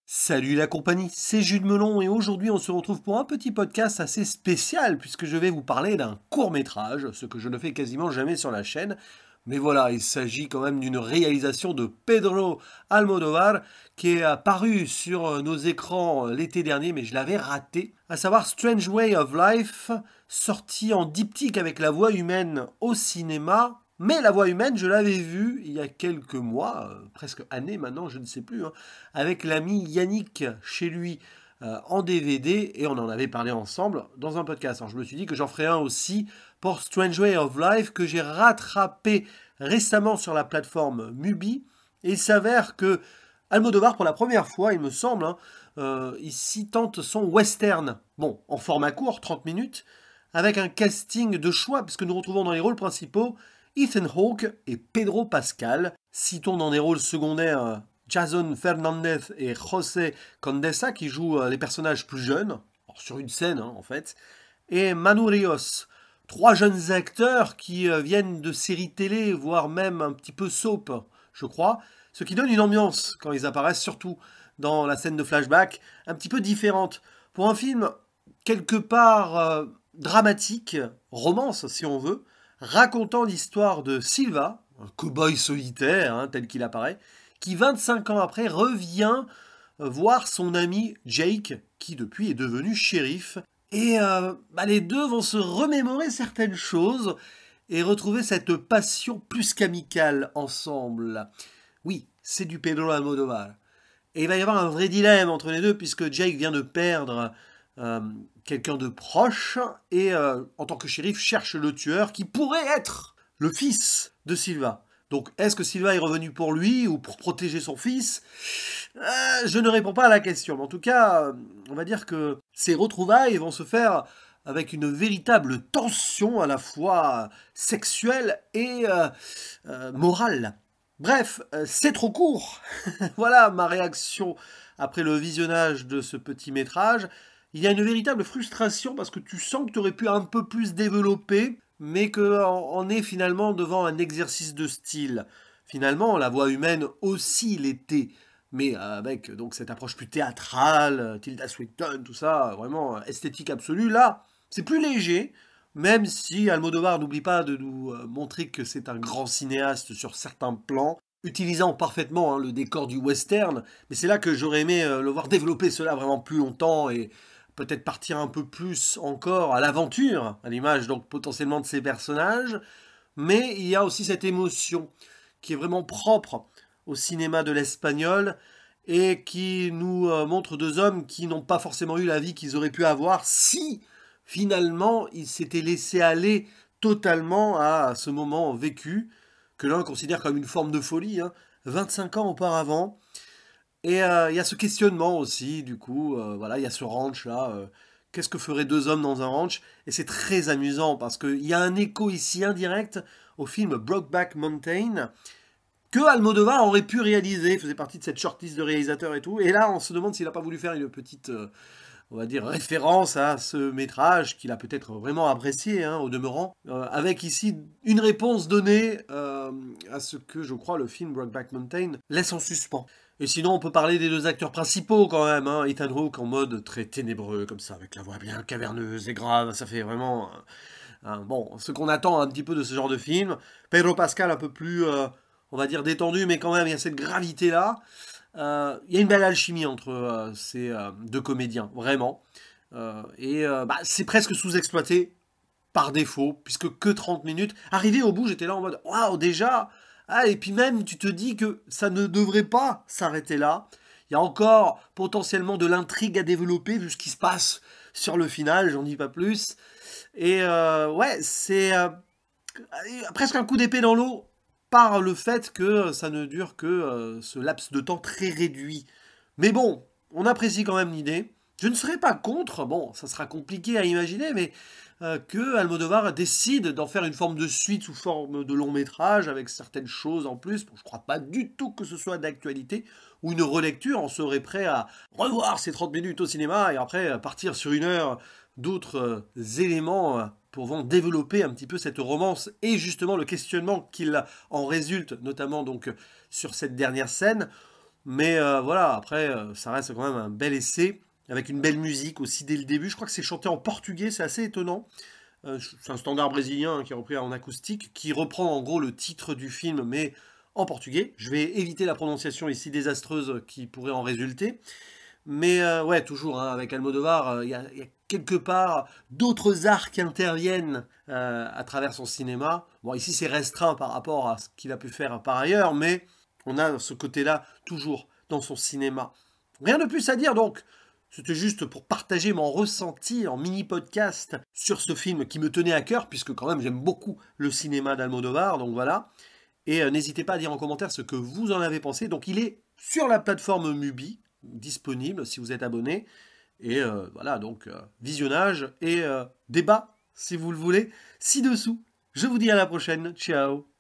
Salut la compagnie, c'est Jules Melon et aujourd'hui on se retrouve pour un petit podcast assez spécial puisque je vais vous parler d'un court-métrage, ce que je ne fais quasiment jamais sur la chaîne. Mais voilà, il s'agit quand même d'une réalisation de Pedro Almodóvar qui est apparu sur nos écrans l'été dernier mais je l'avais raté, à savoir Strange Way of Life, sorti en diptyque avec La Voix humaine au cinéma. Mais La Voix humaine, je l'avais vue il y a quelques mois, presque années maintenant, je ne sais plus, hein, avec l'ami Yannick chez lui en DVD et on en avait parlé ensemble dans un podcast. Alors je me suis dit que j'en ferais un aussi pour Strange Way of Life que j'ai rattrapé récemment sur la plateforme Mubi et il s'avère que Almodovar pour la première fois, il me semble, hein, ici tente son western. Bon, en format court, 30 minutes, avec un casting de choix puisque nous retrouvons dans les rôles principaux Ethan Hawke et Pedro Pascal. Citons dans des rôles secondaires Jason Fernandez et José Condesa qui jouent les personnages plus jeunes, alors sur une scène hein, en fait, et Manu Rios, trois jeunes acteurs qui viennent de séries télé, voire même un petit peu soap, je crois, ce qui donne une ambiance quand ils apparaissent, surtout dans la scène de flashback, un petit peu différente. Pour un film quelque part dramatique, romance si on veut, racontant l'histoire de Silva, un cow-boy solitaire hein, tel qu'il apparaît, qui 25 ans après revient voir son ami Jake, qui depuis est devenu shérif. Et les deux vont se remémorer certaines choses et retrouver cette passion plus qu'amicale ensemble. Oui, c'est du Pedro Almodóvar. Et il va y avoir un vrai dilemme entre les deux puisque Jake vient de perdre quelqu'un de proche et en tant que shérif cherche le tueur qui pourrait être le fils de Silva. Donc est-ce que Silva est revenu pour lui ou pour protéger son fils Je ne réponds pas à la question. Mais en tout cas, on va dire que ces retrouvailles vont se faire avec une véritable tension à la fois sexuelle et morale. Bref, c'est trop court. Voilà ma réaction après le visionnage de ce petit métrage. Il y a une véritable frustration parce que tu sens que tu aurais pu un peu plus développer, mais qu'on est finalement devant un exercice de style. Finalement, La Voix humaine aussi l'était, mais avec donc cette approche plus théâtrale, Tilda Swinton, tout ça, vraiment esthétique absolue. Là, c'est plus léger, même si Almodovar n'oublie pas de nous montrer que c'est un grand cinéaste sur certains plans, utilisant parfaitement hein, le décor du western, mais c'est là que j'aurais aimé le voir développer cela vraiment plus longtemps et peut-être partir un peu plus encore à l'aventure, à l'image donc potentiellement de ces personnages, mais il y a aussi cette émotion qui est vraiment propre au cinéma de l'espagnol et qui nous montre deux hommes qui n'ont pas forcément eu la vie qu'ils auraient pu avoir si finalement ils s'étaient laissés aller totalement à ce moment vécu que l'un considère comme une forme de folie, hein, 25 ans auparavant. Et il y a ce questionnement aussi, du coup, voilà, il y a ce ranch là. Qu'est-ce que feraient deux hommes dans un ranch? Et c'est très amusant parce qu'il y a un écho ici indirect au film Brokeback Mountain que Almodovar aurait pu réaliser. Il faisait partie de cette shortlist de réalisateurs et tout. Et là, on se demande s'il n'a pas voulu faire une petite, on va dire, référence à ce métrage qu'il a peut-être vraiment apprécié, hein, au demeurant, avec ici une réponse donnée à ce que je crois le film Brokeback Mountain laisse en suspens. Et sinon, on peut parler des deux acteurs principaux quand même, hein. Ethan Hawke en mode très ténébreux, comme ça, avec la voix bien caverneuse et grave, ça fait vraiment bon, ce qu'on attend un petit peu de ce genre de film. Pedro Pascal un peu plus, on va dire, détendu, mais quand même, il y a cette gravité-là. Il y a une belle alchimie entre ces deux comédiens, vraiment. C'est presque sous-exploité par défaut, puisque que 30 minutes. Arrivé au bout, j'étais là en mode, waouh, déjà. Ah, et puis même, tu te dis que ça ne devrait pas s'arrêter là. Il y a encore potentiellement de l'intrigue à développer, vu ce qui se passe sur le final, j'en dis pas plus. Et ouais, c'est presque un coup d'épée dans l'eau par le fait que ça ne dure que ce laps de temps très réduit. Mais bon, on apprécie quand même l'idée. Je ne serais pas contre, bon, ça sera compliqué à imaginer, mais que Almodovar décide d'en faire une forme de suite sous forme de long métrage, avec certaines choses en plus. Bon, je ne crois pas du tout que ce soit d'actualité, ou une relecture, on serait prêt à revoir ces 30 minutes au cinéma, et après partir sur une heure d'autres éléments pour développer un petit peu cette romance, et justement le questionnement qu'il en résulte, notamment donc sur cette dernière scène. Mais voilà, après, ça reste quand même un bel essai, avec une belle musique aussi dès le début. Je crois que c'est chanté en portugais, c'est assez étonnant. C'est un standard brésilien, hein, qui est repris en acoustique, qui reprend en gros le titre du film, mais en portugais. Je vais éviter la prononciation ici désastreuse qui pourrait en résulter. Mais ouais, toujours, hein, avec Almodovar, il y a quelque part d'autres arts qui interviennent à travers son cinéma. Bon, ici c'est restreint par rapport à ce qu'il a pu faire par ailleurs, mais on a ce côté-là toujours dans son cinéma. Rien de plus à dire donc. C'était juste pour partager mon ressenti en mini-podcast sur ce film qui me tenait à cœur, puisque quand même j'aime beaucoup le cinéma d'Almodovar, donc voilà. Et n'hésitez pas à dire en commentaire ce que vous en avez pensé. Donc il est sur la plateforme Mubi, disponible si vous êtes abonné. Et voilà, donc visionnage et débat, si vous le voulez, ci-dessous. Je vous dis à la prochaine. Ciao.